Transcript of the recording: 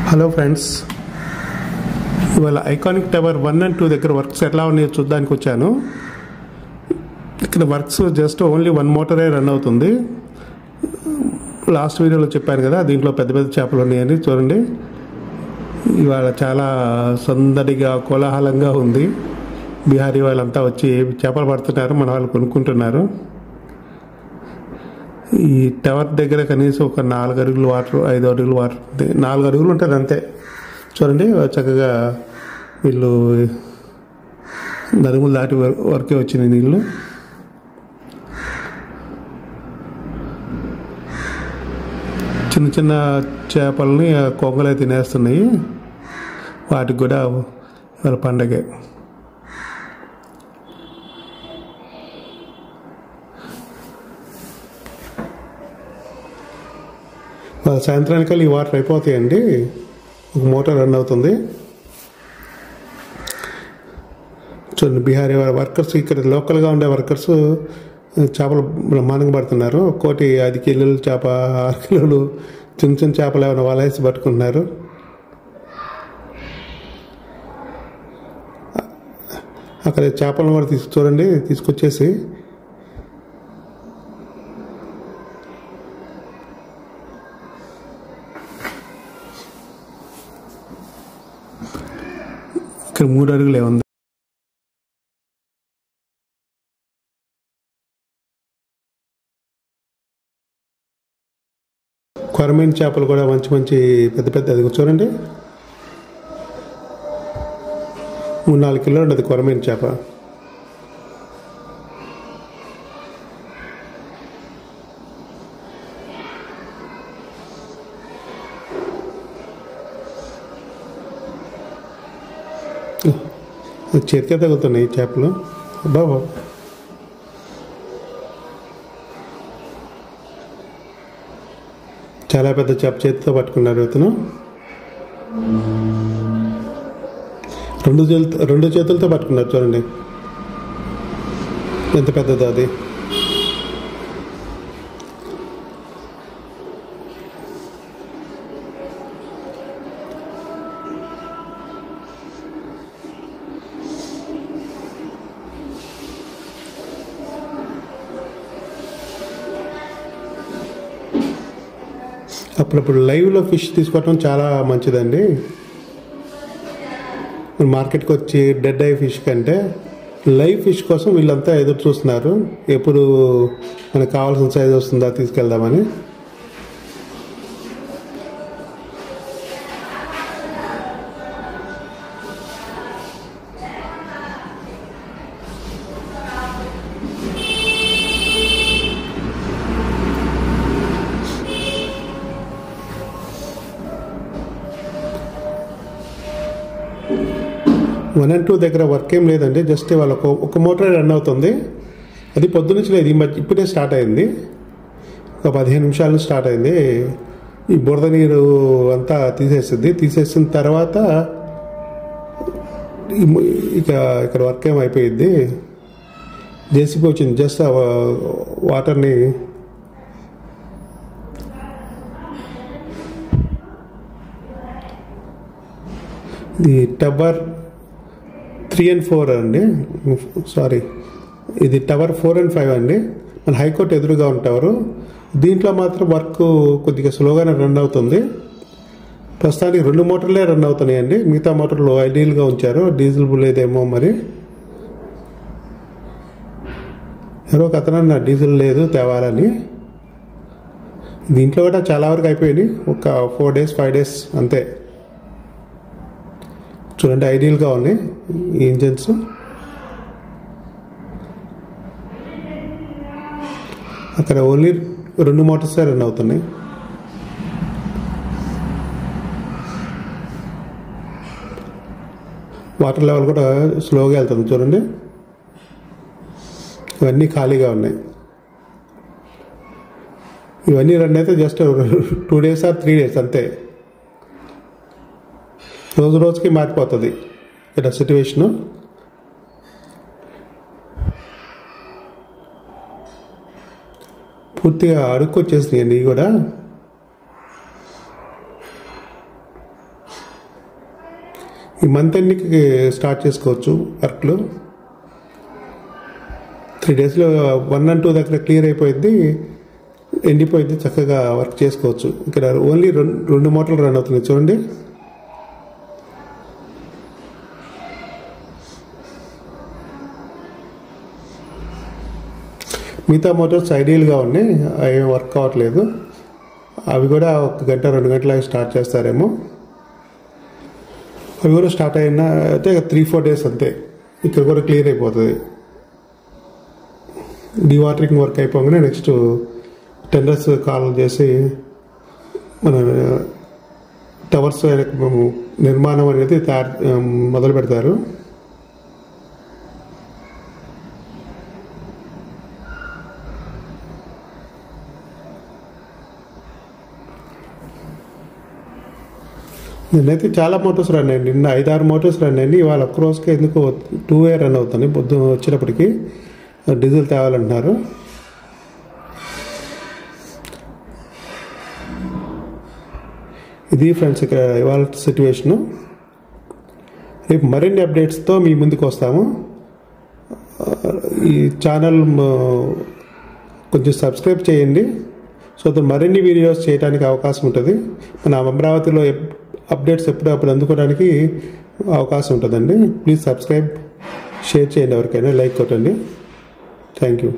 Hello friends, ఇవాళ iconic tower 1 and 2 దగ్గర works ఎట్లా ఉన్నాయో చూడడానికి వచ్చాను. ఇక్కడ వర్క్స్ జస్ట్ ఓన్లీ 1 మోటరే రన్ అవుతుంది. లాస్ట్ వీడియోలో చెప్పాను కదా, దీంట్లో పెద్ద పెద్ద చేపలు ఉన్నాయని. చూడండి, ఇవాళ చాలా సందడిగా కోలాహలంగా ఉంది. బీహారీ వాళ్ళంతా వచ్చి చేపలు పడుతున్నారు, మన వాళ్ళు కొనుక్కుంటున్నారు. ఈ టవర్ దగ్గర కనీసం ఒక 4 అడుగులు వాటర్, 5 అడుగులు వాటర్, 4 అడుగులు ఉంటుంది అంతే. చూడండి, చక్కగా వీళ్ళు నడుములు దాటి వరకే వచ్చినాయి నీళ్ళు. చిన్న చిన్న చేపల్ని కొంగలే తినేస్తున్నాయి. వాటికి కూడా వాళ్ళ పండగే. సాయంత్రానికి ఈ వాటర్ అయిపోతాయండి. ఒక మోటార్ రన్ అవుతుంది. చూడండి, బీహారీ వర్కర్స్, ఇక్కడ లోకల్గా ఉండే వర్కర్స్ చేపలు బ్రహ్మాండంగా పడుతున్నారు. 1 కిలోలు చేప, 6 కిలోలు చిన్న చిన్న చేపలు ఏమైనా వలేసి పట్టుకుంటున్నారు. అక్కడ చేపలను కూడా చూడండి, తీసుకొచ్చేసి ఇక్కడ 3 అడుగులే ఉంది. కొరమీన్ చేపలు కూడా మంచి మంచి పెద్ద పెద్ద, అది చూడండి, 3-4 కిలోలు ఉంటుంది కొరమీన్ చేప. చేతికే తగులుతున్నాయి చేపలు. బాబా, చాలా పెద్ద చేప చేతితో పట్టుకున్నారు ఇతను. 2 చేతులతో పట్టుకున్నారు. చూడండి ఎంత పెద్దదో అది. అప్పుడప్పుడు లైవ్లో ఫిష్ తీసుకోవటం చాలా మంచిదండి. మార్కెట్కి వచ్చి డెడ్ ఐ ఫిష్ కంటే లైవ్ ఫిష్ కోసం వీళ్ళంతా ఎదురు చూస్తున్నారు. ఎప్పుడు మనకు కావాల్సిన సైజ్ వస్తుందా తీసుకెళ్దామని. వన్ అండ్ 2 దగ్గర వర్క్ ఏం లేదండి. జస్ట్ వాళ్ళ ఒక మోటార్ రన్ అవుతుంది. అది పొద్దునుంచి లేదు, ఇప్పుడే స్టార్ట్ అయింది. ఒక 15 నిమిషాలు స్టార్ట్ అయింది. ఈ బురద నీరు అంతా తీసేసిన తర్వాత ఇక ఇక్కడ వర్క్ ఏం అయిపోయింది. జేసీబీ వచ్చింది, జస్ట్ వాటర్ని ఇది టవర్ 3 and 4 అండి. సారీ, ఇది టవర్ 4 and 5 అండి. మన హైకోర్టు ఎదురుగా ఉంటారు. దీంట్లో మాత్రం వర్క్ కొద్దిగా స్లోగానే రన్ అవుతుంది. ప్రస్తుతానికి 2 మోటార్లే రన్ అవుతున్నాయండి. మిగతా మోటార్లు ఐడియల్గా ఉంచారు. డీజిల్ లేదేమో మరి. ఎవరో ఒక అతను డీజిల్ లేదు తేవాలని. దీంట్లో కూడా చాలా వరకు అయిపోయినాయి. ఒక 4 days 5 days అంతే. చూడండి, ఐడియల్గా ఉన్నాయి ఈ ఇంజన్స్. అక్కడ ఓన్లీ 2 మోటార్స్ రన్ అవుతున్నాయి. వాటర్ లెవెల్ కూడా స్లోగా వెళ్తుంది. చూడండి, ఇవన్నీ ఖాళీగా ఉన్నాయి. ఇవన్నీ రన్ అయితే జస్ట్ 2 days or 3 days అంతే. రోజు రోజుకి మారిపోతుంది ఇక్కడ సిచ్యువేషను. పూర్తిగా అడుక్కొచ్చేసినాయి అన్నీ కూడా. ఈ మంత్ ఎండ్కి స్టార్ట్ చేసుకోవచ్చు వర్క్లు. 3 డేస్లో 1 and 2 దగ్గర క్లియర్ అయిపోయింది, ఎండిపోయింది, చక్కగా వర్క్ చేసుకోవచ్చు. ఇక్కడ ఓన్లీ 2 మోటార్లు రన్ అవుతున్నాయి చూడండి. మిగతా మోటార్స్ ఐడియల్గా ఉన్నాయి, అవి వర్క్ అవ్వట్లేదు. అవి కూడా 1 గంట 2 గంటల స్టార్ట్ చేస్తారేమో. అవి కూడా స్టార్ట్ అయినా అయితే 3-4 డేస్ అంతే, ఇక్కడ కూడా క్లియర్ అయిపోతుంది. డివాటరింగ్ వర్క్ అయిపోగానే నెక్స్ట్ టెండర్స్ కాల్ చేసి మన టవర్స్ నిర్మాణం అనేది మొదలు పెడతారు. నిన్నైతే చాలా మోటార్స్ రన్ అయ్యండి, నిన్న 5-6 మోటార్స్ రన్ అయ్యండి. ఇవాళ ఒక్క రోజుకి ఎందుకు 2 రన్ అవుతుంది. పొద్దున వచ్చేటప్పటికి డీజిల్ తేవాలంటున్నారు. ఇది ఫ్రెండ్స్ ఇక్కడ ఇవాళ సిచ్యువేషను. రేపు మరిన్ని అప్డేట్స్తో మీ ముందుకు వస్తాము. ఈ ఛానల్ కొంచెం సబ్స్క్రైబ్ చేయండి, సో మరిన్ని వీడియోస్ చేయడానికి అవకాశం ఉంటుంది. మన అమరావతిలో అప్డేట్స్ ఎప్పుడప్పుడు అందుకోవడానికి అవకాశం ఉంటుందండి. ప్లీజ్ సబ్స్క్రైబ్, షేర్ చేయండి, ఎవరికైనా లైక్ కొట్టండి. Thank you.